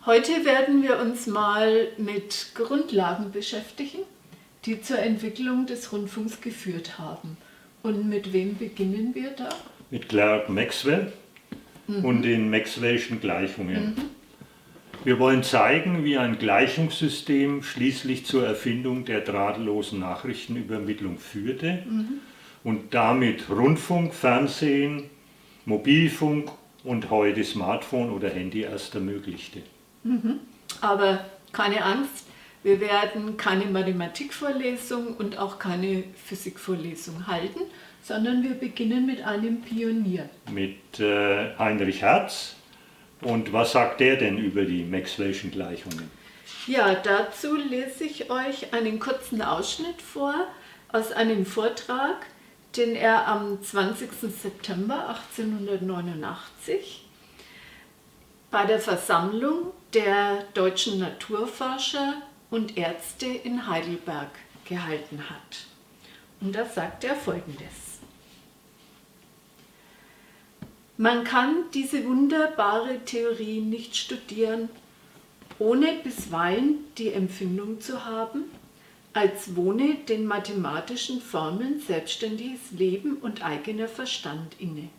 Heute werden wir uns mal mit Grundlagen beschäftigen, die zur Entwicklung des Rundfunks geführt haben. Und mit wem beginnen wir da? Mit Clerk Maxwell und den Maxwell'schen Gleichungen. Wir wollen zeigen, wie ein Gleichungssystem schließlich zur Erfindung der drahtlosen Nachrichtenübermittlung führte und damit Rundfunk, Fernsehen, Mobilfunk und heute Smartphone oder Handy erst ermöglichte. Aber keine Angst, wir werden keine Mathematikvorlesung und auch keine Physikvorlesung halten, sondern wir beginnen mit einem Pionier. Mit Heinrich Hertz. Und was sagt der denn über die Maxwell'schen Gleichungen? Ja, dazu lese ich euch einen kurzen Ausschnitt vor aus einem Vortrag, den er am 20. September 1889 bei der Versammlung der deutschen Naturforscher und Ärzte in Heidelberg gehalten hat. Und da sagt er Folgendes: Man kann diese wunderbare Theorie nicht studieren, ohne bisweilen die Empfindung zu haben, als wohne den mathematischen Formeln selbstständiges Leben und eigener Verstand inne.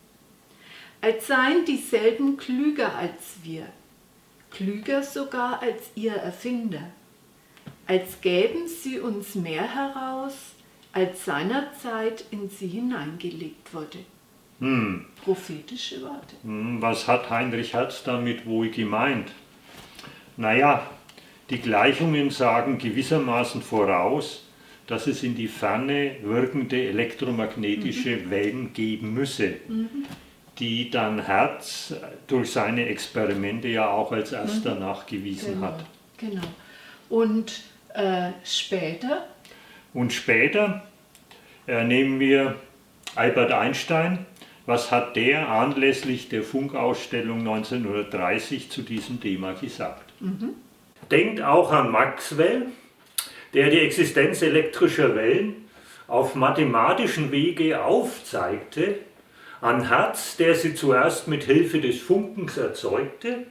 Als seien dieselben klüger als wir, klüger sogar als ihr Erfinder, als gäben sie uns mehr heraus, als seinerzeit in sie hineingelegt wurde. Prophetische Worte. Was hat Heinrich Hertz damit wohl gemeint? Naja, die Gleichungen sagen gewissermaßen voraus, dass es in die Ferne wirkende elektromagnetische Wellen geben müsse, die dann Hertz durch seine Experimente ja auch als erster nachgewiesen hat. Genau. Und später? Und später nehmen wir Albert Einstein. Was hat der anlässlich der Funkausstellung 1930 zu diesem Thema gesagt? Denkt auch an Maxwell, der die Existenz elektrischer Wellen auf mathematischen Wege aufzeigte, an Hertz, der sie zuerst mit Hilfe des Funkens erzeugte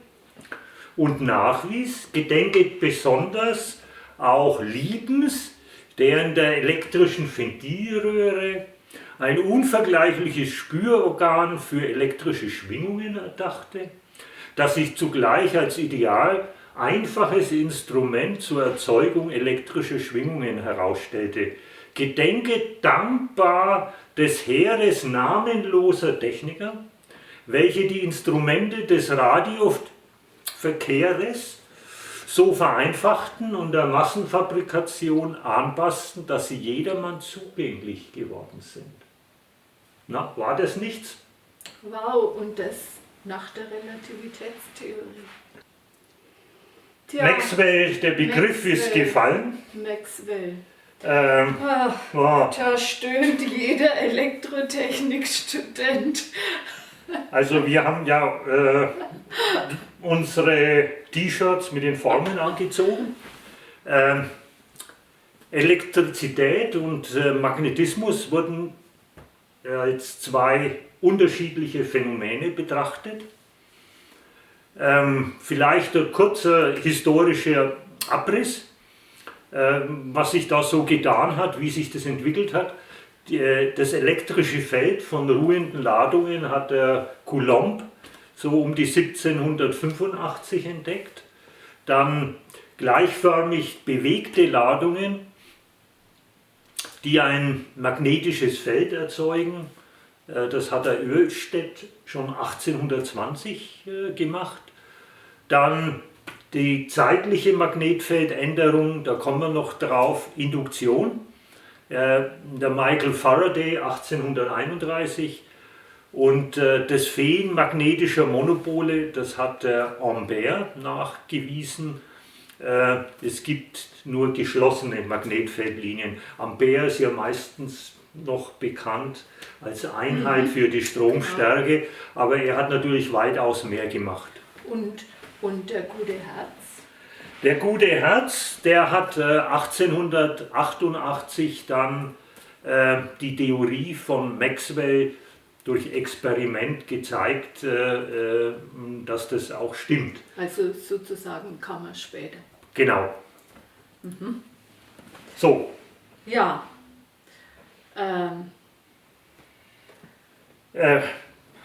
und nachwies, gedenket besonders auch Liebens, der in der elektrischen Ventilröhre ein unvergleichliches Spürorgan für elektrische Schwingungen erdachte, das sich zugleich als ideal einfaches Instrument zur Erzeugung elektrischer Schwingungen herausstellte. Gedenket dankbar des Heeres namenloser Techniker, welche die Instrumente des Radioverkehres so vereinfachten und der Massenfabrikation anpassten, dass sie jedermann zugänglich geworden sind. Na, war das nichts? Wow, und das nach der Relativitätstheorie. Tja, Maxwell, der Begriff ist gefallen. Maxwell. Ja. Da stöhnt jeder Elektrotechnikstudent. Also wir haben ja unsere T-Shirts mit den Formeln angezogen. Elektrizität und Magnetismus wurden als zwei unterschiedliche Phänomene betrachtet. Vielleicht ein kurzer historischer Abriss, was sich da so getan hat, wie sich das entwickelt hat. Das elektrische Feld von ruhenden Ladungen hat der Coulomb so um die 1785 entdeckt. Dann gleichförmig bewegte Ladungen, die ein magnetisches Feld erzeugen. Das hat der Oersted schon 1820 gemacht. Dann die zeitliche Magnetfeldänderung, da kommen wir noch drauf, Induktion. Der Michael Faraday 1831 und das Fehlen magnetischer Monopole, das hat der Ampère nachgewiesen. Es gibt nur geschlossene Magnetfeldlinien. Ampere ist ja meistens noch bekannt als Einheit für die Stromstärke, aber er hat natürlich weitaus mehr gemacht. Und der gute Hertz? Der gute Hertz, der hat 1888 dann die Theorie von Maxwell durch Experiment gezeigt, dass das auch stimmt. Also sozusagen kam er später. Genau. So. Ja.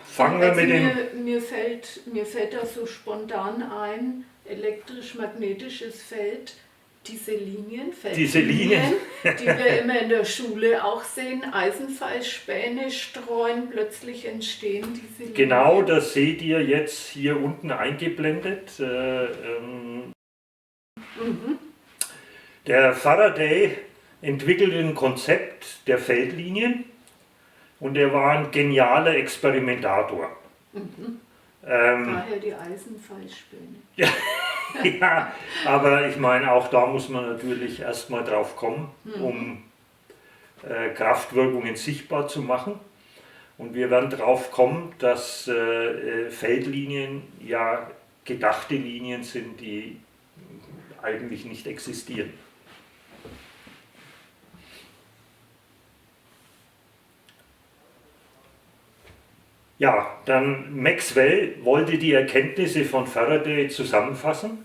Fangen wir mit dem... Mir fällt da so spontan ein, elektrisch-magnetisches Feld, diese Linien, Feldlinien, die wir immer in der Schule auch sehen, Eisenpfeilspäne streuen, plötzlich entstehen diese Linien. Genau, das seht ihr jetzt hier unten eingeblendet. Der Faraday entwickelte ein Konzept der Feldlinien und er war ein genialer Experimentator. Daher die Eisenpfeilspäne. Ja, aber ich meine, auch da muss man natürlich erstmal drauf kommen, um Kraftwirkungen sichtbar zu machen. Und wir werden drauf kommen, dass Feldlinien ja gedachte Linien sind, die eigentlich nicht existieren. Ja, dann Maxwell wollte die Erkenntnisse von Faraday zusammenfassen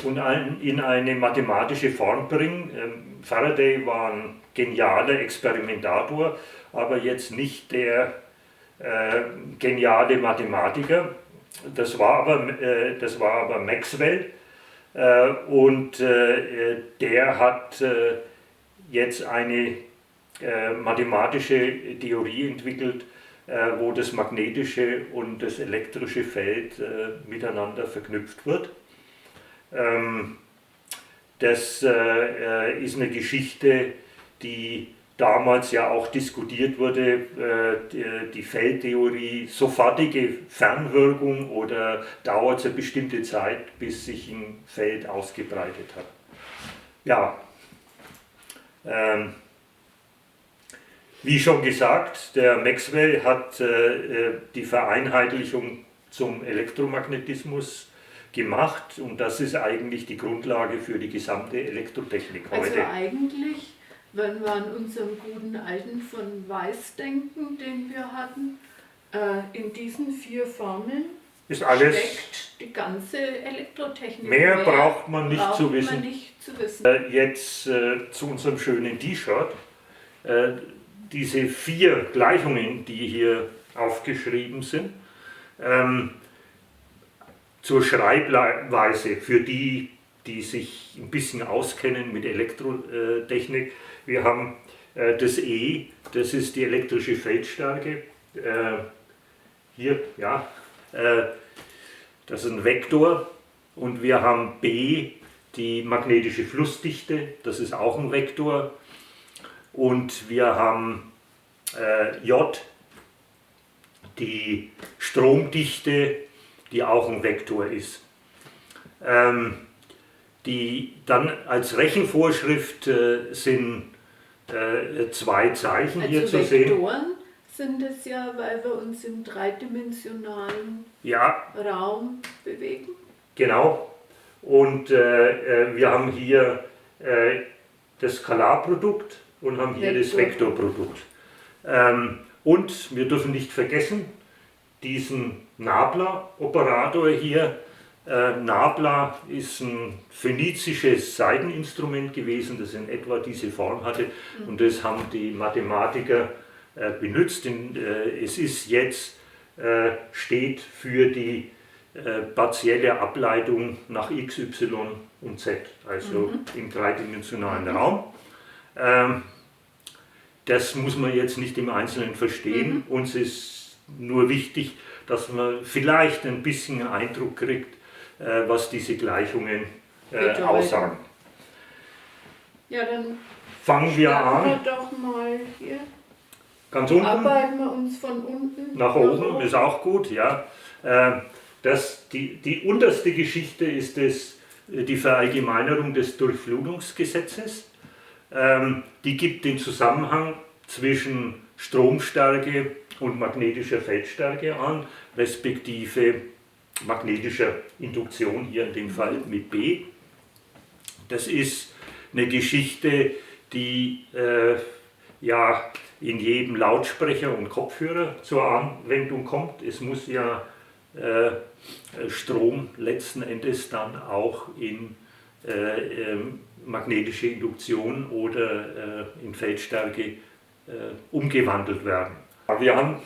und in eine mathematische Form bringen. Faraday war ein genialer Experimentator, aber jetzt nicht der geniale Mathematiker. Das war aber Maxwell und der hat jetzt eine mathematische Theorie entwickelt, wo das magnetische und das elektrische Feld miteinander verknüpft wird. Das ist eine Geschichte, die damals ja auch diskutiert wurde, die Feldtheorie, sofortige Fernwirkung oder dauert es eine bestimmte Zeit, bis sich ein Feld ausgebreitet hat. Ja, wie schon gesagt, der Maxwell hat die Vereinheitlichung zum Elektromagnetismus gemacht und das ist eigentlich die Grundlage für die gesamte Elektrotechnik heute. Also eigentlich, wenn wir an unseren guten alten von Weiß denken, den wir hatten, in diesen 4 Formeln ist alles, steckt die ganze Elektrotechnik. Mehr braucht man nicht zu wissen. Jetzt zu unserem schönen T-Shirt. Diese 4 Gleichungen, die hier aufgeschrieben sind, zur Schreibweise für die, die sich ein bisschen auskennen mit Elektrotechnik. Wir haben das E, das ist die elektrische Feldstärke. Hier, ja, das ist ein Vektor. Und wir haben B, die magnetische Flussdichte, das ist auch ein Vektor. Und wir haben J, die Stromdichte, die auch ein Vektor ist. Die dann als Rechenvorschrift sind 2 Zeichen hier zu sehen. Vektoren sind es ja, weil wir uns im dreidimensionalen Raum bewegen. Genau. Und wir haben hier das Skalarprodukt und haben hier das Vektorprodukt. Und wir dürfen nicht vergessen, diesen Nabla-Operator hier. Nabla ist ein phönizisches Saiteninstrument gewesen, das in etwa diese Form hatte und das haben die Mathematiker benutzt. Es ist jetzt, steht für die partielle Ableitung nach x, y und z, also im dreidimensionalen Raum. Das muss man jetzt nicht im Einzelnen verstehen. Uns ist nur wichtig, dass man vielleicht ein bisschen einen Eindruck kriegt, was diese Gleichungen aussagen. Ja, dann fangen wir an. Wir doch mal hier. Ganz unten. Arbeiten wir uns von unten nach oben, ist auch gut, ja. Die unterste Geschichte ist die Verallgemeinerung des Durchflutungsgesetzes. Die gibt den Zusammenhang zwischen Stromstärke und magnetischer Feldstärke an, respektive magnetischer Induktion, hier in dem Fall mit B. Das ist eine Geschichte, die in jedem Lautsprecher und Kopfhörer zur Anwendung kommt. Es muss ja Strom letzten Endes dann auch in magnetische Induktion oder in Feldstärke umgewandelt werden. Wir haben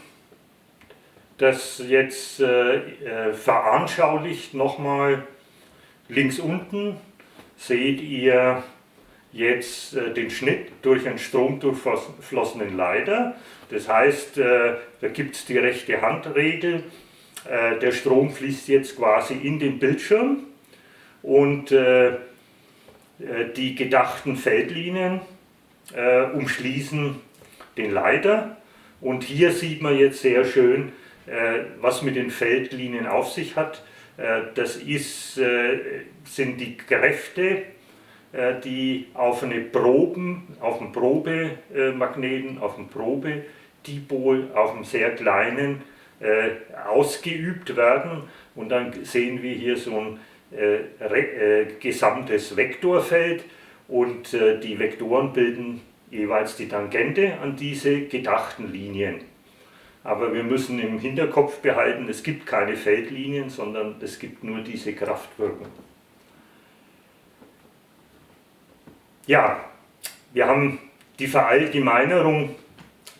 das jetzt veranschaulicht nochmal. Links unten seht ihr jetzt den Schnitt durch einen stromdurchflossenen Leiter. Das heißt, da gibt es die rechte Handregel. Der Strom fließt jetzt quasi in den Bildschirm und die gedachten Feldlinien umschließen den Leiter. Und hier sieht man jetzt sehr schön, was mit den Feldlinien auf sich hat. Das sind die Kräfte, die auf einen Probemagneten, auf einen Probedipol, auf einem sehr kleinen ausgeübt werden. Und dann sehen wir hier so ein gesamtes Vektorfeld und die Vektoren bilden jeweils die Tangente an diese gedachten Linien. Aber wir müssen im Hinterkopf behalten, es gibt keine Feldlinien, sondern es gibt nur diese Kraftwirkung. Ja, wir haben die Verallgemeinerung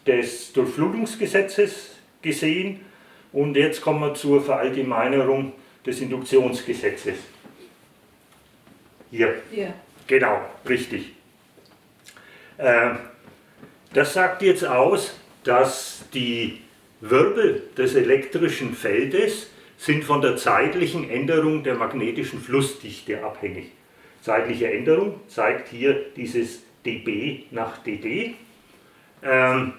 des Durchflutungsgesetzes gesehen und jetzt kommen wir zur Verallgemeinerung des Induktionsgesetzes. Hier. Ja. Genau, richtig. Das sagt jetzt aus, dass die Wirbel des elektrischen Feldes sind von der zeitlichen Änderung der magnetischen Flussdichte abhängig. Zeitliche Änderung zeigt hier dieses dB nach dd. Man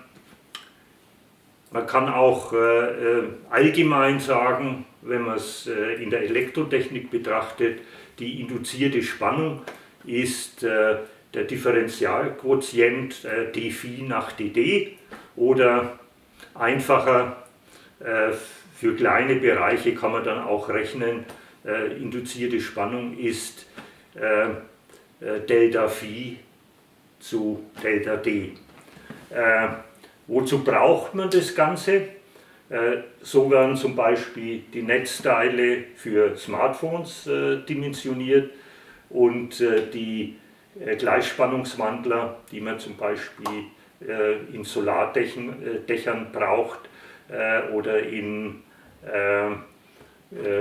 kann auch allgemein sagen, wenn man es in der Elektrotechnik betrachtet, die induzierte Spannung ist der Differentialquotient dphi nach dd oder einfacher für kleine Bereiche kann man dann auch rechnen, induzierte Spannung ist Delta Phi zu Delta D. Wozu braucht man das Ganze? So werden zum Beispiel die Netzteile für Smartphones dimensioniert und die Gleichspannungswandler, die man zum Beispiel in Solardächern braucht oder in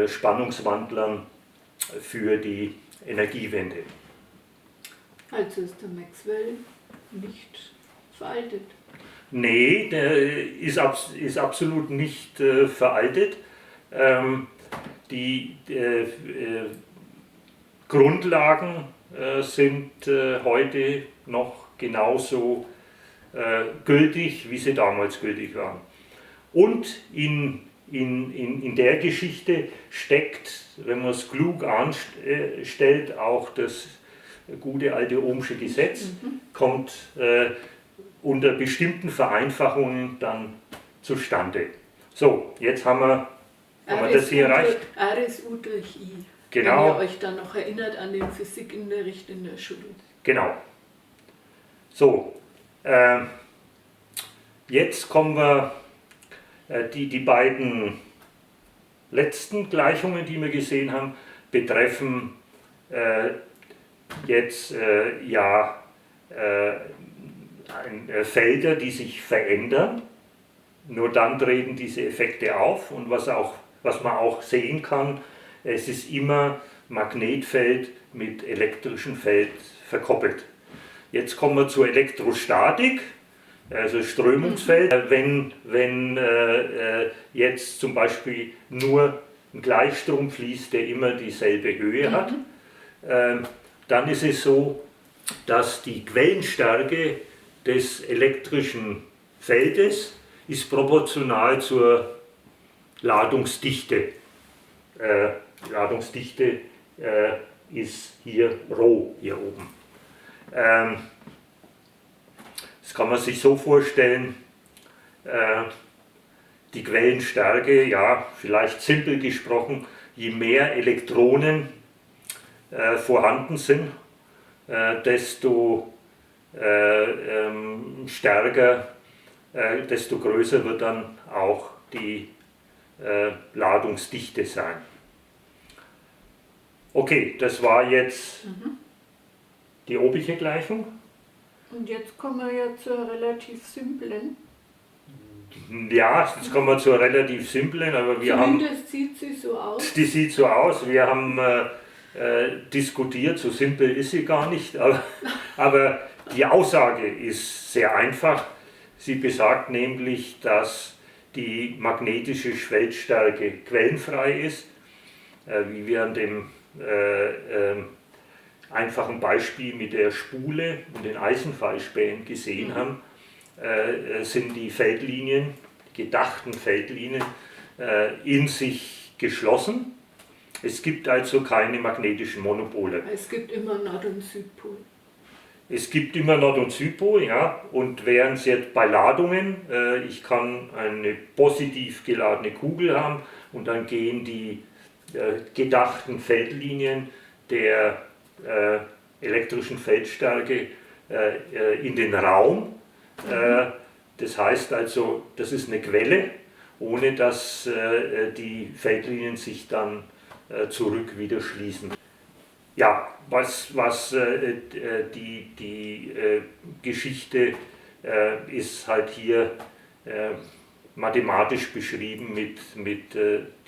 Spannungswandlern für die Energiewende. Also ist der Maxwell nicht veraltet? Nee, der ist absolut nicht veraltet. Die Grundlagen sind heute noch genauso gültig, wie sie damals gültig waren. Und in der Geschichte steckt, wenn man es klug anstellt, auch das gute alte Ohmsche Gesetz, kommt unter bestimmten Vereinfachungen dann zustande. So, jetzt haben wir das hier erreicht. RSU durch I. Genau. Wenn ihr euch dann noch erinnert an den Physikunterricht in der Schule. Genau. So, jetzt kommen wir, die beiden letzten Gleichungen, die wir gesehen haben, betreffen jetzt Felder, die sich verändern. Nur dann treten diese Effekte auf und was man auch sehen kann, es ist immer Magnetfeld mit elektrischem Feld verkoppelt. Jetzt kommen wir zur Elektrostatik, also Strömungsfeld. Wenn jetzt zum Beispiel nur ein Gleichstrom fließt, der immer dieselbe Höhe hat, dann ist es so, dass die Quellenstärke des elektrischen Feldes ist proportional zur Ladungsdichte. Ladungsdichte ist hier Rho, hier oben. Das kann man sich so vorstellen, die Quellenstärke, ja, vielleicht simpel gesprochen, je mehr Elektronen vorhanden sind, desto stärker desto größer wird dann auch die Ladungsdichte sein. Okay, das war jetzt die obige Gleichung. Und jetzt kommen wir ja zur relativ simplen. Ja, jetzt kommen wir zur relativ simplen, aber wir haben... Zumindest sieht sie so aus. Die sieht so aus. Wir haben diskutiert, so simpel ist sie gar nicht, aber die Aussage ist sehr einfach. Sie besagt nämlich, dass die magnetische Feldstärke quellenfrei ist, wie wir an dem einfachen Beispiel mit der Spule und den Eisenfallspänen gesehen haben, sind die Feldlinien, die gedachten Feldlinien, in sich geschlossen. Es gibt also keine magnetischen Monopole. Es gibt immer Nord- und Südpol. Es gibt immer Nord- und Südpol, ja, und während es jetzt bei Ladungen, ich kann eine positiv geladene Kugel haben und dann gehen die gedachten Feldlinien der elektrischen Feldstärke in den Raum. Das heißt also, das ist eine Quelle, ohne dass die Feldlinien sich dann zurück wieder schließen. Ja, was die Geschichte ist halt hier mathematisch beschrieben mit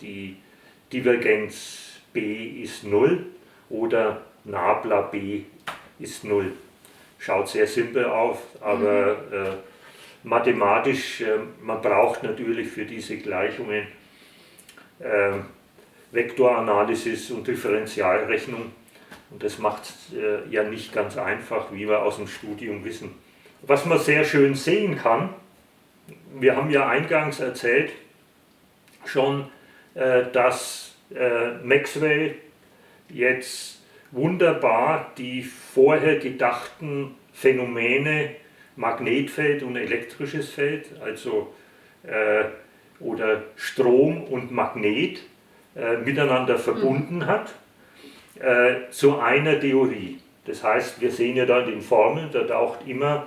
die Divergenz B ist 0 oder Nabla B ist 0. Schaut sehr simpel auf, aber mathematisch, man braucht natürlich für diese Gleichungen Vektoranalysis und Differentialrechnung. Und das macht es ja nicht ganz einfach, wie wir aus dem Studium wissen. Was man sehr schön sehen kann, wir haben ja eingangs erzählt schon, dass Maxwell jetzt wunderbar die vorher gedachten Phänomene Magnetfeld und elektrisches Feld, also oder Strom und Magnet miteinander verbunden hat zu einer Theorie. Das heißt, wir sehen ja da in den Formeln, da taucht immer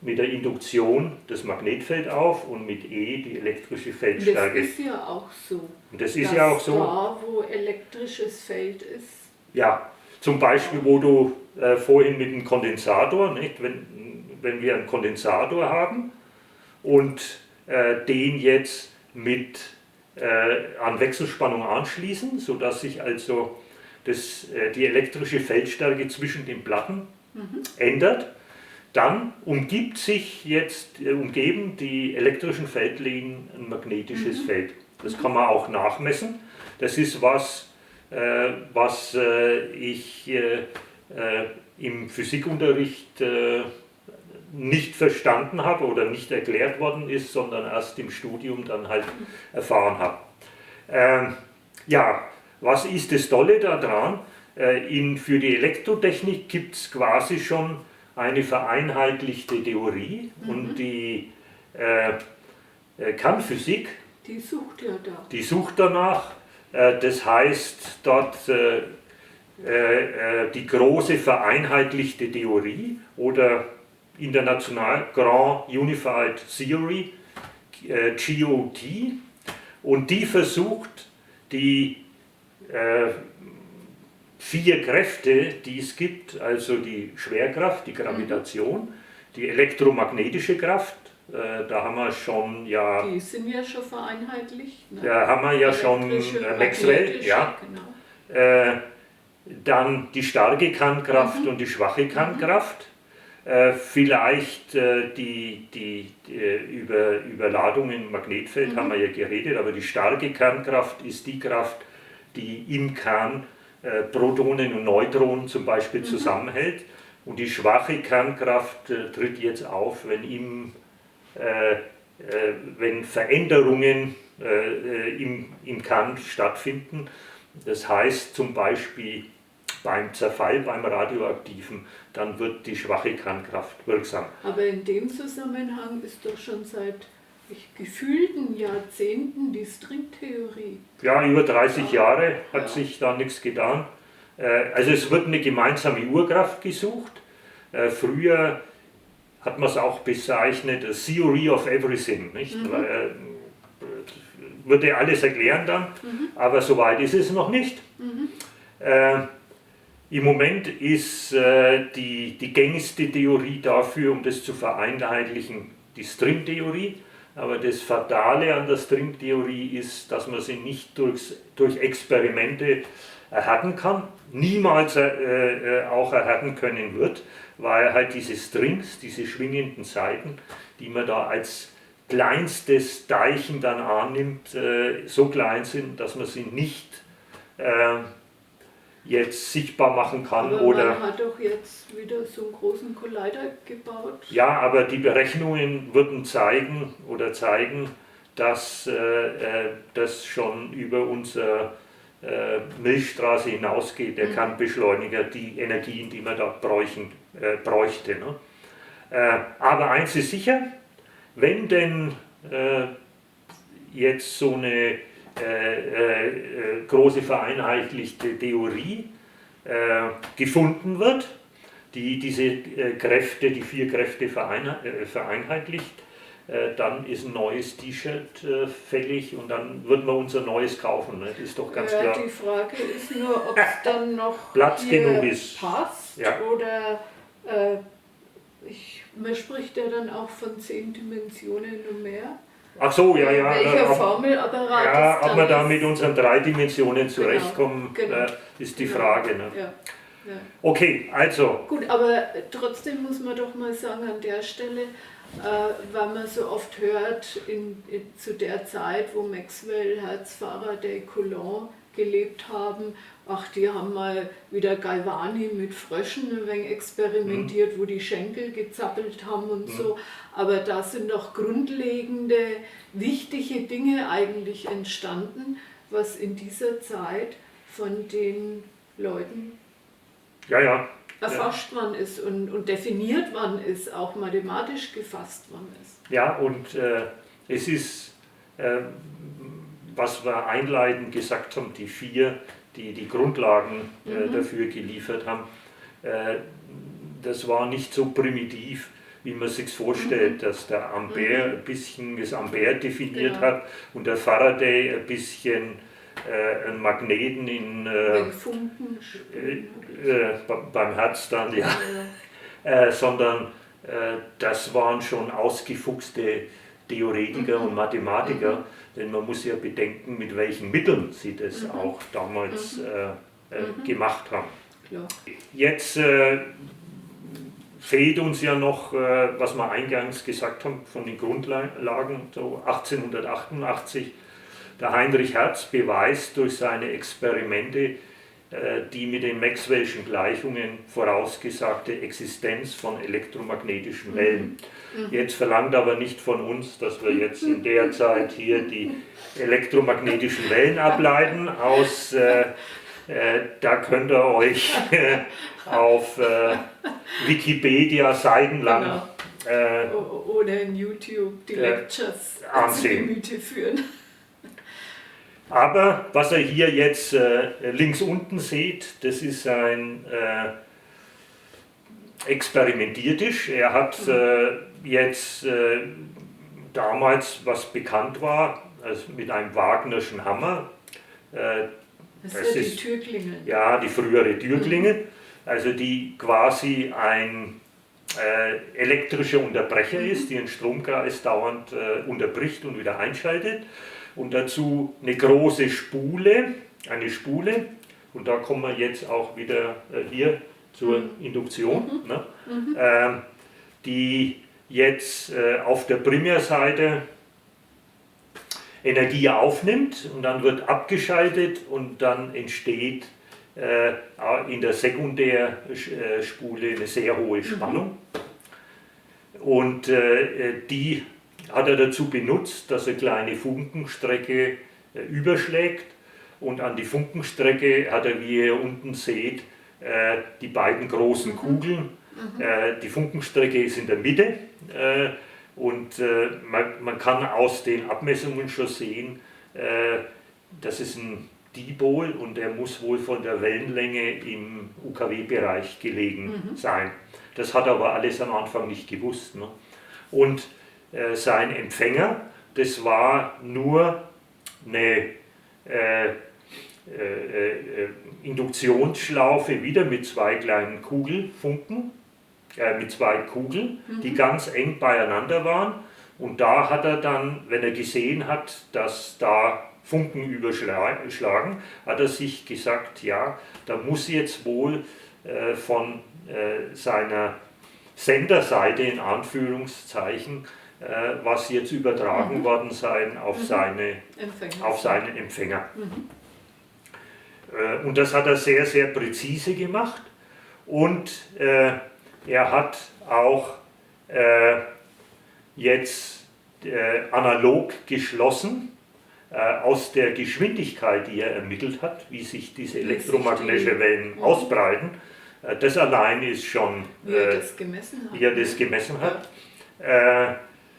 mit der Induktion das Magnetfeld auf und mit E die elektrische Feldstärke. Das ist ja auch so. Und das ist ja auch so. Da, wo elektrisches Feld ist. Ja, zum Beispiel, wo du vorhin mit dem Kondensator, nicht? Wenn wir einen Kondensator haben und den jetzt an Wechselspannung anschließen, sodass sich also die elektrische Feldstärke zwischen den Platten ändert, dann umgeben die elektrischen Feldlinien ein magnetisches Feld. Das kann man auch nachmessen. Das ist was ich im Physikunterricht nicht verstanden habe oder nicht erklärt worden ist, sondern erst im Studium dann halt erfahren habe. Ja, was ist das Tolle daran? Für die Elektrotechnik gibt es quasi schon eine vereinheitlichte Theorie und die Kernphysik, die sucht danach. Das heißt, dort die große vereinheitlichte Theorie oder international Grand Unified Theory, GOT, und die versucht, die 4 Kräfte, die es gibt, also die Schwerkraft, die Gravitation, die elektromagnetische Kraft, da haben wir schon ja... Die sind ja schon vereinheitlicht. Ne? Da haben wir ja schon Maxwell, ja. Genau. Dann die starke Kernkraft und die schwache Kernkraft. Vielleicht über Ladung im Magnetfeld haben wir ja geredet, aber die starke Kernkraft ist die Kraft, die im Kern Protonen und Neutronen zum Beispiel zusammenhält. Und die schwache Kernkraft tritt jetzt auf, wenn Veränderungen im Kern stattfinden. Das heißt zum Beispiel beim Zerfall, beim Radioaktiven, dann wird die schwache Kernkraft wirksam. Aber in dem Zusammenhang ist doch schon seit gefühlten Jahrzehnten die Stringtheorie. Ja, über 30 Jahre hat sich da nichts getan. Also es wird eine gemeinsame Urkraft gesucht. Früher hat man es auch bezeichnet, a Theory of Everything. Nicht? Weil, würde alles erklären dann, aber soweit ist es noch nicht. Im Moment ist die gängigste Theorie dafür, um das zu vereinheitlichen, die Stringtheorie. Aber das Fatale an der Stringtheorie ist, dass man sie nicht durch Experimente erhärten kann, niemals auch erhärten können wird, weil halt diese Strings, diese schwingenden Saiten, die man da als kleinstes Teilchen dann annimmt, so klein sind, dass man sie nicht jetzt sichtbar machen kann. Aber oder man hat doch jetzt wieder so einen großen Collider gebaut. Ja, aber die Berechnungen würden zeigen, dass das schon über unsere Milchstraße hinausgeht, der Kernbeschleuniger, die Energien, die man da bräuchte. Ne? Aber eins ist sicher, wenn denn jetzt so eine große vereinheitlichte Theorie gefunden wird, die diese Kräfte, die 4 Kräfte vereinheitlicht, dann ist ein neues T-Shirt fällig und dann wird man unser neues kaufen. Ne? Das ist doch ganz klar. Die Frage ist nur, ob es dann noch Platz hier genug ist. passt Ja. oder man spricht ja dann auch von 10 Dimensionen und mehr. Ach so, ja. Welcher Formelapparat ja, ist ob dann wir da ist- mit unseren 3 Dimensionen zurechtkommen, genau. ist die Frage. Ne? Ja. Okay, also, Gut, aber trotzdem muss man doch mal sagen, an der Stelle, weil man so oft hört, zu der Zeit, wo Maxwell, Hertz, Faraday, Coulomb gelebt haben, ach, die haben mal wieder Galvani mit Fröschen ein wenig experimentiert, wo die Schenkel gezappelt haben und so. Aber da sind doch grundlegende, wichtige Dinge eigentlich entstanden, was in dieser Zeit von den Leuten ja. erforscht worden ist und definiert worden ist, auch mathematisch gefasst worden ist. Ja, und es ist, was wir einleitend gesagt haben, die 4, die die Grundlagen dafür geliefert haben, das war nicht so primitiv, wie man sich vorstellt, dass der Ampere ein bisschen das Ampere definiert hat und der Faraday ein bisschen einen Magneten in, Funken beim Herz dann, sondern das waren schon ausgefuchste Theoretiker und Mathematiker, denn man muss ja bedenken, mit welchen Mitteln sie das auch damals gemacht haben. Klar. Jetzt fehlt uns ja noch, was wir eingangs gesagt haben, von den Grundlagen, so 1888. Der Heinrich Hertz beweist durch seine Experimente die mit den Maxwell'schen Gleichungen vorausgesagte Existenz von elektromagnetischen Wellen. Jetzt verlangt aber nicht von uns, dass wir jetzt in der Zeit hier die elektromagnetischen Wellen ableiten. Da könnt ihr euch auf Wikipedia seitenlang oder in YouTube die Lectures zu ansehen. Gemüte führen. Aber was ihr hier jetzt links unten seht, das ist ein Experimentiertisch. Er hat jetzt damals, was bekannt war, also mit einem Wagnerschen Hammer. Das ist ja die Türklingel. Ja, die frühere Türklingel, also die quasi ein elektrischer Unterbrecher ist, die einen Stromkreis dauernd unterbricht und wieder einschaltet. Und dazu eine große Spule, und da kommen wir jetzt auch wieder hier zur Induktion, ne? Die jetzt auf der Primärseite Energie aufnimmt und dann wird abgeschaltet und dann entsteht in der Sekundärspule eine sehr hohe Spannung. Und die hat er dazu benutzt, dass er kleine Funkenstrecke überschlägt, und an die Funkenstrecke hat er, wie ihr unten seht, die beiden großen Kugeln. Die Funkenstrecke ist in der Mitte und man kann aus den Abmessungen schon sehen, das ist ein Dipol und der muss wohl von der Wellenlänge im UKW-Bereich gelegen sein. Das hat er aber alles am Anfang nicht gewusst. Ne? Und sein Empfänger, das war nur eine Induktionsschlaufe wieder mit zwei kleinen Kugelfunken, mit zwei Kugeln, die ganz eng beieinander waren. Und da hat er dann, wenn er gesehen hat, dass da Funken überschlagen, hat er sich gesagt, ja, da muss jetzt wohl von seiner Senderseite in Anführungszeichen was jetzt übertragen worden sein auf seinen Empfänger. Und das hat er sehr, sehr präzise gemacht und er hat auch jetzt analog geschlossen aus der Geschwindigkeit, die er ermittelt hat, wie sich diese elektromagnetische Wellen ausbreiten. Das allein ist schon, wie er das gemessen hat,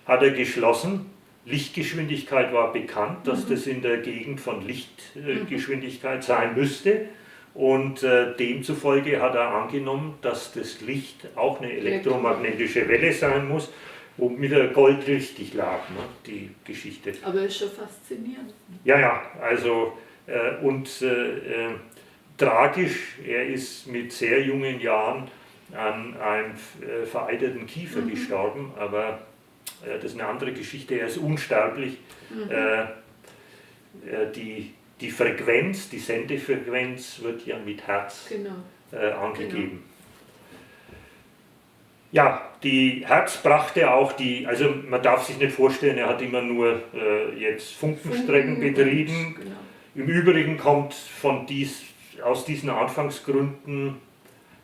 hat er geschlossen. Lichtgeschwindigkeit war bekannt, dass das in der Gegend von Lichtgeschwindigkeit sein müsste. Und demzufolge hat er angenommen, dass das Licht auch eine elektromagnetische Welle sein muss, womit er goldrichtig lag, ne, die Geschichte. Aber ist schon faszinierend. Ja, ja, also tragisch, er ist mit sehr jungen Jahren an einem vereiterten Kiefer gestorben, aber das ist eine andere Geschichte, er ist unsterblich. Die Frequenz, die Sendefrequenz wird ja mit Herz angegeben. Genau. Ja, die Hertz brachte auch also man darf sich nicht vorstellen, er hat immer nur jetzt Funkenstrecken betrieben. Im Übrigen kommt aus diesen Anfangsgründen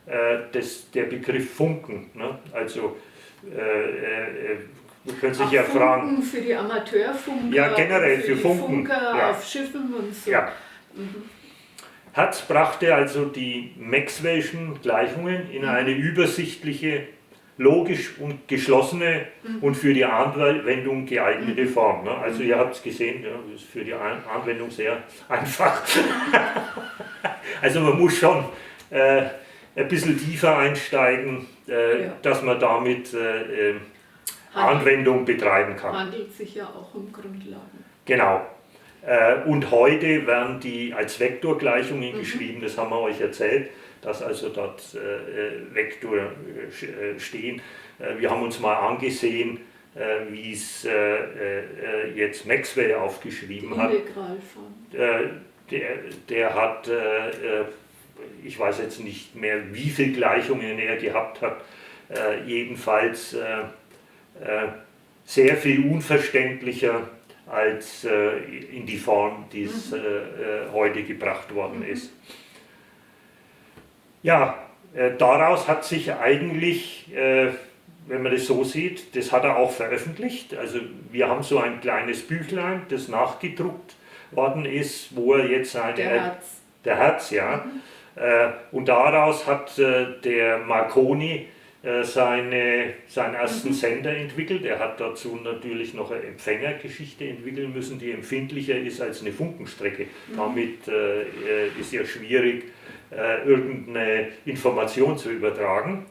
der Begriff Funken. Ne? Also wir können sich ja fragen. Funken für die Amateurfunker, ja, generell für Funken, Funker auf Schiffen und so. Ja. Hertz brachte also die Maxwell'schen Gleichungen in eine übersichtliche, logisch und geschlossene und für die Anwendung geeignete Form. Ne? Also ihr habt es gesehen, ja, das ist für die Anwendung sehr einfach. Also man muss schon ein bisschen tiefer einsteigen, dass man damit Anwendung betreiben kann. Handelt sich ja auch um Grundlagen. Genau. Und heute werden die als Vektorgleichungen geschrieben, das haben wir euch erzählt, dass also dort Vektor stehen. Wir haben uns mal angesehen, wie es jetzt Maxwell aufgeschrieben hat. Der hat, ich weiß jetzt nicht mehr, wie viele Gleichungen er gehabt hat, jedenfalls sehr viel unverständlicher als in die Form, die es heute gebracht worden ist. Ja, daraus hat sich eigentlich, wenn man das so sieht, das hat er auch veröffentlicht. Also wir haben so ein kleines Büchlein, das nachgedruckt worden ist, wo er jetzt der Hertz, ja. Und daraus hat der Marconi seinen ersten Sender entwickelt. Er hat dazu natürlich noch eine Empfängergeschichte entwickeln müssen, die empfindlicher ist als eine Funkenstrecke. Damit ist ja schwierig, irgendeine Information zu übertragen.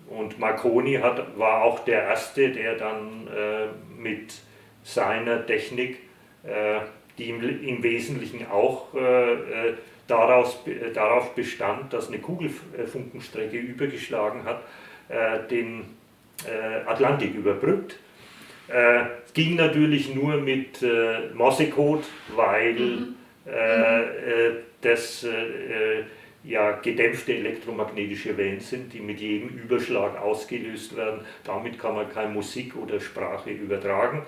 Und Marconi war auch der Erste, der dann mit seiner Technik, die im Wesentlichen auch darauf bestand, dass eine Kugelfunkenstrecke übergeschlagen hat, den Atlantik überbrückt. Es ging natürlich nur mit Morsecode, weil das ja gedämpfte elektromagnetische Wellen sind, die mit jedem Überschlag ausgelöst werden. Damit kann man keine Musik oder Sprache übertragen.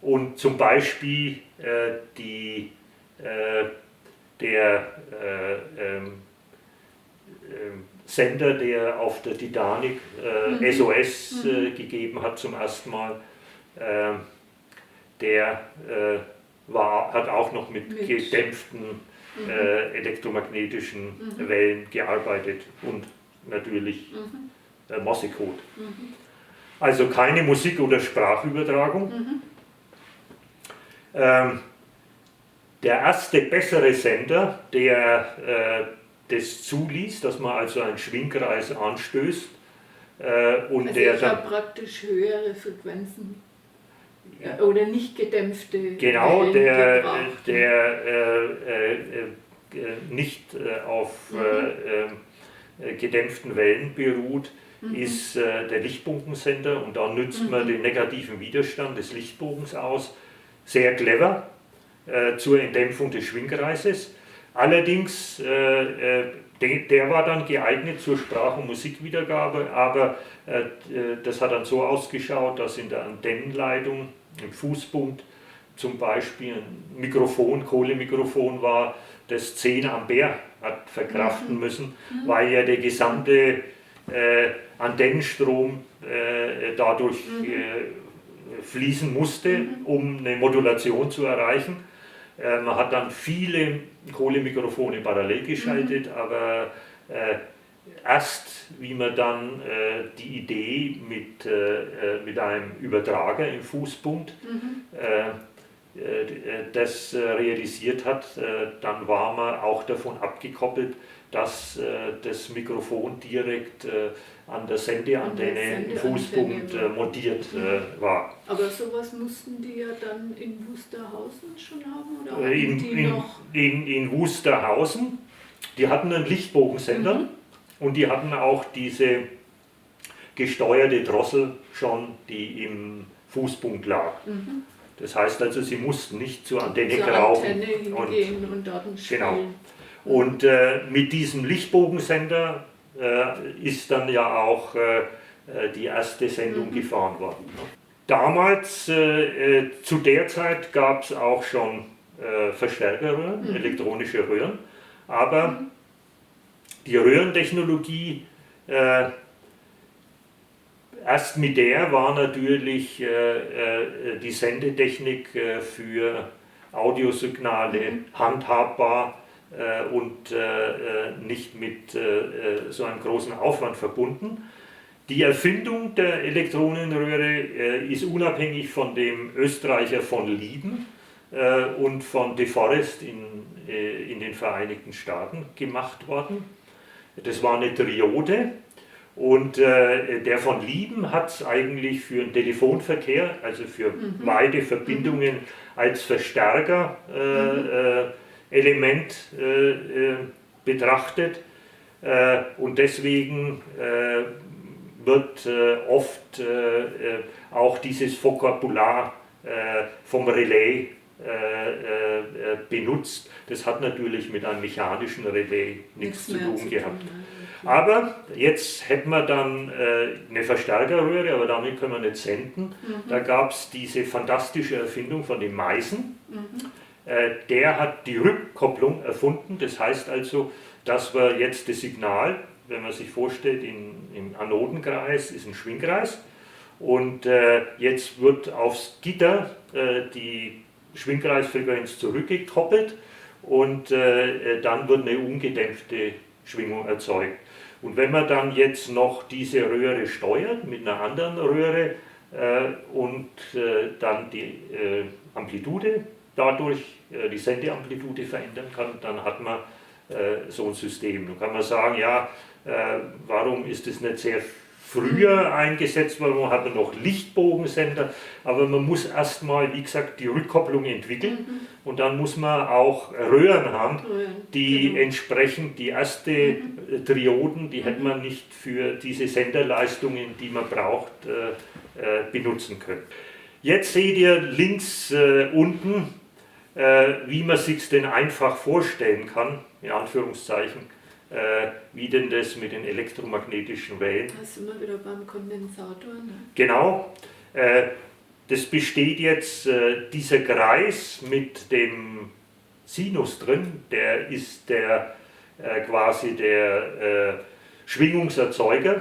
Und zum Beispiel der Sender, der auf der Titanic SOS gegeben hat zum ersten Mal, der hat auch noch mit gedämpften elektromagnetischen Wellen gearbeitet und natürlich Morsecode. Also keine Musik- oder Sprachübertragung. Der erste bessere Sender, der das zuließ, dass man also einen Schwingkreis anstößt. Und also der ich dann habe praktisch höhere Frequenzen oder nicht gedämpfte genau, Wellen gebracht. nicht auf gedämpften Wellen beruht, ist der Lichtbogensender, und da nützt man den negativen Widerstand des Lichtbogens aus. Sehr clever zur Entdämpfung des Schwingkreises. Allerdings, der war dann geeignet zur Sprach- und Musikwiedergabe, aber das hat dann so ausgeschaut, dass in der Antennenleitung im Fußpunkt zum Beispiel ein Mikrofon, Kohlemikrofon war, das 10 Ampere hat verkraften müssen, weil ja der gesamte Antennenstrom dadurch fließen musste, um eine Modulation zu erreichen. Man hat dann viele Kohlemikrofone parallel geschaltet, aber erst, wie man dann die Idee mit einem Übertrager im Fußpunkt das realisiert hat, dann war man auch davon abgekoppelt, dass das Mikrofon direkt an der Sendeantenne im Fußpunkt montiert war. Aber sowas mussten die ja dann in Wusterhausen schon haben? Oder hatten die noch? In Wusterhausen, die hatten einen Lichtbogensender und die hatten auch diese gesteuerte Drossel schon, die im Fußpunkt lag. Das heißt also, sie mussten nicht zur Antenne Antenne hingehen und Daten spielen. Genau. Und mit diesem Lichtbogensender ist dann ja auch die erste Sendung gefahren worden. Damals, zu der Zeit, gab es auch schon Verstärkerröhren, elektronische Röhren, aber die Röhrentechnologie, erst mit der war natürlich die Sendetechnik für Audiosignale handhabbar und nicht mit so einem großen Aufwand verbunden. Die Erfindung der Elektronenröhre ist unabhängig von dem Österreicher von Lieben und von De Forest in den Vereinigten Staaten gemacht worden. Das war eine Triode. Und der von Lieben hat es eigentlich für den Telefonverkehr, also für weite Verbindungen als Verstärker-Element betrachtet. Und deswegen wird oft auch dieses Vokabular vom Relais benutzt. Das hat natürlich mit einem mechanischen Relais nichts zu tun gehabt. Aber jetzt hätten wir dann eine Verstärkerröhre, aber damit können wir nicht senden. Da gab es diese fantastische Erfindung von dem Meisen. Der hat die Rückkopplung erfunden. Das heißt also, dass wir jetzt das Signal, wenn man sich vorstellt, im Anodenkreis ist ein Schwingkreis. Und jetzt wird aufs Gitter die Schwingkreisfrequenz zurückgekoppelt und dann wird eine ungedämpfte Schwingung erzeugt. Und wenn man dann jetzt noch diese Röhre steuert mit einer anderen Röhre und dann die Amplitude dadurch, die Sendeamplitude verändern kann, dann hat man so ein System. Nun kann man sagen, ja, warum ist das nicht sehr früher eingesetzt worden, man hatte noch Lichtbogensender, aber man muss erstmal, wie gesagt, die Rückkopplung entwickeln und dann muss man auch Röhren haben, die entsprechend die erste Trioden, die hätte man nicht für diese Senderleistungen, die man braucht, benutzen können. Jetzt seht ihr links unten, wie man sich denn einfach vorstellen kann, in Anführungszeichen, wie denn das mit den elektromagnetischen Wellen. Da sind wir wieder beim Kondensator. Ne? Genau. Das besteht jetzt, dieser Kreis mit dem Sinus drin, der ist quasi der Schwingungserzeuger,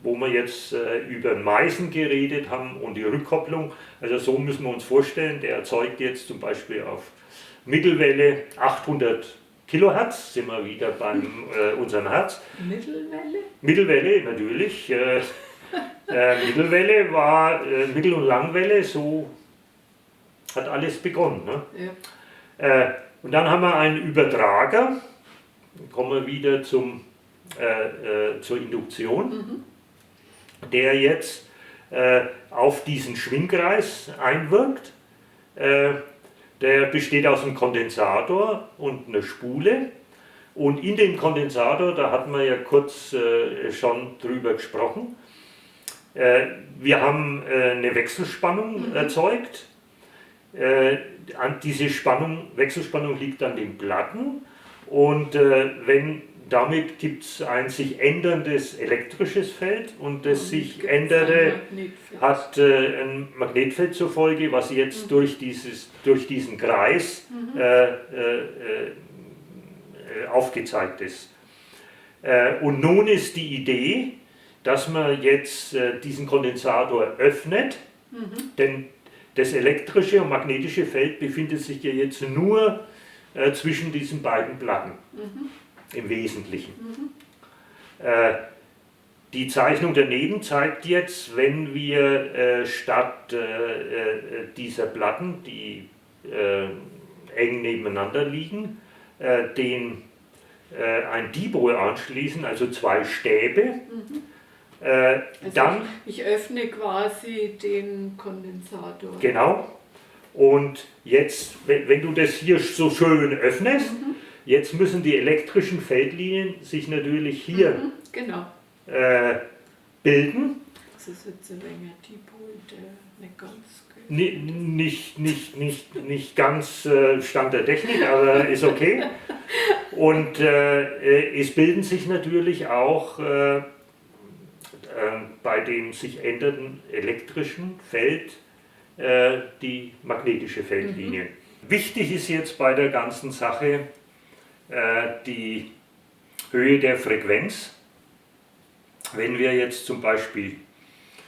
wo wir jetzt über Meisen geredet haben und die Rückkopplung. Also so müssen wir uns vorstellen, der erzeugt jetzt zum Beispiel auf Mittelwelle 800 Kilohertz, sind wir wieder bei unserem Herz. Mittelwelle? Mittelwelle, natürlich. Mittelwelle war Mittel- und Langwelle, so hat alles begonnen. Ne? Ja. Und dann haben wir einen Übertrager, kommen wir wieder zur Induktion, der jetzt auf diesen Schwingkreis einwirkt. Der besteht aus einem Kondensator und einer Spule. Und in dem Kondensator, da hatten wir ja kurz schon drüber gesprochen, wir haben eine Wechselspannung erzeugt. Diese Wechselspannung liegt an den Platten und damit gibt es ein sich änderndes elektrisches Feld und das sich ändernde hat ein Magnetfeld zur Folge, was jetzt durch diesen Kreis aufgezeigt ist. Und nun ist die Idee, dass man jetzt diesen Kondensator öffnet, denn das elektrische und magnetische Feld befindet sich ja jetzt nur zwischen diesen beiden Platten, im Wesentlichen. Die Zeichnung daneben zeigt jetzt, wenn wir statt dieser Platten, die eng nebeneinander liegen, ein Dipol anschließen, also zwei Stäbe, dann... Ich öffne quasi den Kondensator. Genau. Und jetzt, wenn du das hier so schön öffnest, jetzt müssen die elektrischen Feldlinien sich natürlich hier genau. Bilden. Das ist jetzt ein wenig Dipol, der nicht ganz... Nicht ganz Stand der Technik, aber ist okay. Und es bilden sich natürlich auch bei dem sich ändernden elektrischen Feld die magnetische Feldlinien. Wichtig ist jetzt bei der ganzen Sache die Höhe der Frequenz. Wenn wir jetzt zum Beispiel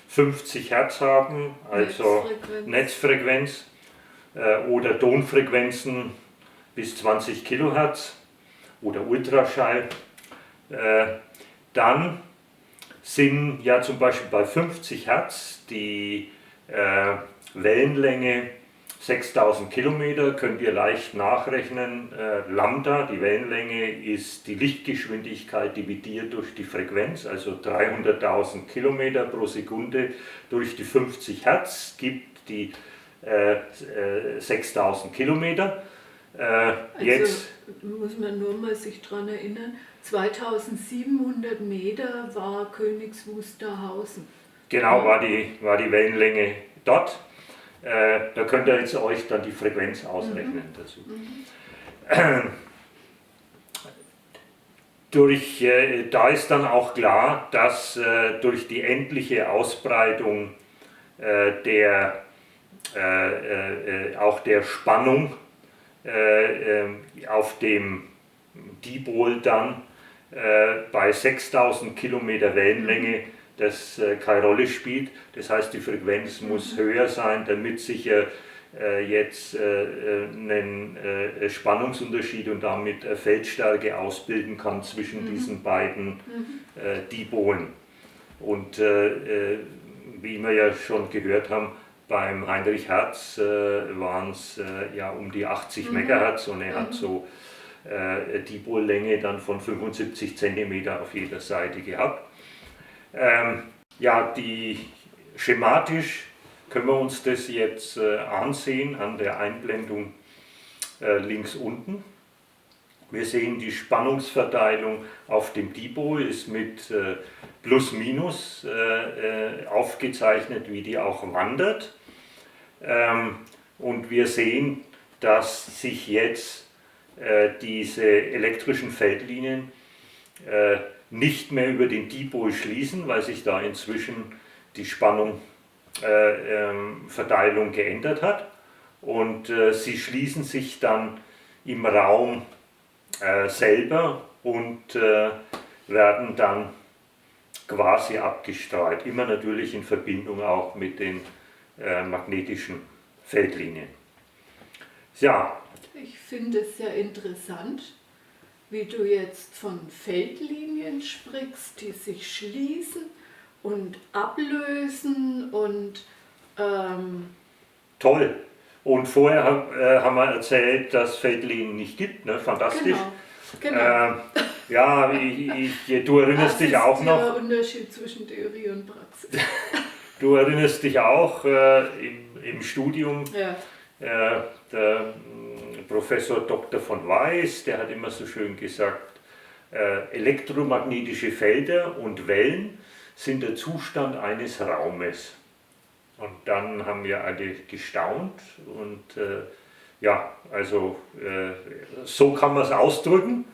50 Hertz haben, also Netzfrequenz oder Tonfrequenzen bis 20 Kilohertz oder Ultraschall, dann sind ja zum Beispiel bei 50 Hertz die Wellenlänge 6000 Kilometer, könnt ihr leicht nachrechnen. Lambda, die Wellenlänge, ist die Lichtgeschwindigkeit dividiert durch die Frequenz, also 300.000 Kilometer pro Sekunde durch die 50 Hertz gibt die 6000 Kilometer. Jetzt muss man nur mal sich daran erinnern, 2700 Meter war Königs Wusterhausen. Genau, war die Wellenlänge dort. Da könnt ihr jetzt euch dann die Frequenz ausrechnen dazu. Da ist dann auch klar, dass durch die endliche Ausbreitung auch der Spannung auf dem Dipol dann bei 6000 Kilometer Wellenlänge das keine Rolle spielt. Das heißt, die Frequenz muss höher sein, damit sich jetzt einen Spannungsunterschied und damit Feldstärke ausbilden kann zwischen diesen beiden Dipolen. Und wie wir ja schon gehört haben, beim Heinrich Hertz waren es ja um die 80 Megahertz und er hat so Dipollänge dann von 75 cm auf jeder Seite gehabt. Ja, schematisch können wir uns das jetzt ansehen an der Einblendung links unten. Wir sehen, die Spannungsverteilung auf dem Dipol ist mit Plus Minus aufgezeichnet, wie die auch wandert. Und wir sehen, dass sich jetzt diese elektrischen Feldlinien nicht mehr über den Dipol schließen, weil sich da inzwischen die Spannungsverteilung geändert hat. Und sie schließen sich dann im Raum selber und werden dann quasi abgestrahlt. Immer natürlich in Verbindung auch mit den magnetischen Feldlinien. Ja. Ich finde es sehr interessant, wie du jetzt von Feldlinien sprichst, die sich schließen und ablösen und toll. Und vorher haben wir erzählt, dass Feldlinien nicht gibt, ne? Fantastisch. Genau. Ja, du erinnerst dich auch noch. Das ist der Unterschied zwischen Theorie und Praxis. Du erinnerst dich auch im Studium, Ja. der Professor Dr. von Weiß, der hat immer so schön gesagt, elektromagnetische Felder und Wellen sind der Zustand eines Raumes. Und dann haben wir alle gestaunt und ja, also so kann man es ausdrücken,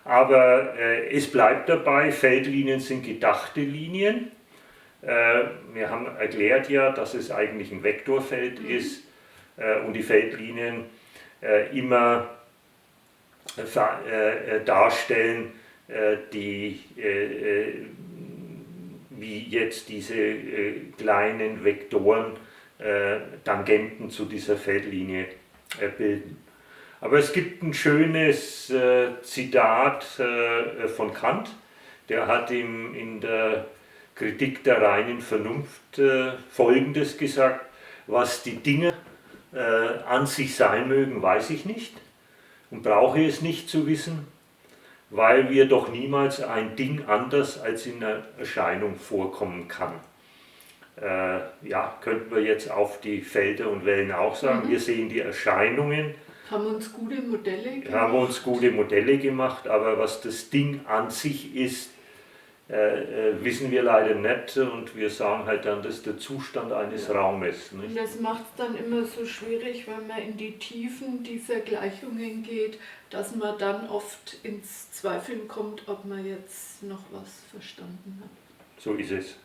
aber es bleibt dabei, Feldlinien sind gedachte Linien. Wir haben erklärt ja, dass es eigentlich ein Vektorfeld ist und die Feldlinien immer darstellen, die wie jetzt diese kleinen Vektoren Tangenten zu dieser Feldlinie bilden. Aber es gibt ein schönes Zitat von Kant, der hat in der Kritik der reinen Vernunft Folgendes gesagt: Was die Dinge an sich sein mögen, weiß ich nicht und brauche es nicht zu wissen, weil wir doch niemals ein Ding anders als in der Erscheinung vorkommen kann. Ja, könnten wir jetzt auf die Felder und Wellen auch sagen. Wir sehen die Erscheinungen. Haben uns gute Modelle gemacht. Haben uns gute Modelle gemacht, aber was das Ding an sich ist, wissen wir leider nicht und wir sagen halt dann, das ist der Zustand eines Raumes. Nicht? Und das macht es dann immer so schwierig, wenn man in die Tiefen dieser Gleichungen geht, dass man dann oft ins Zweifeln kommt, ob man jetzt noch was verstanden hat. So ist es.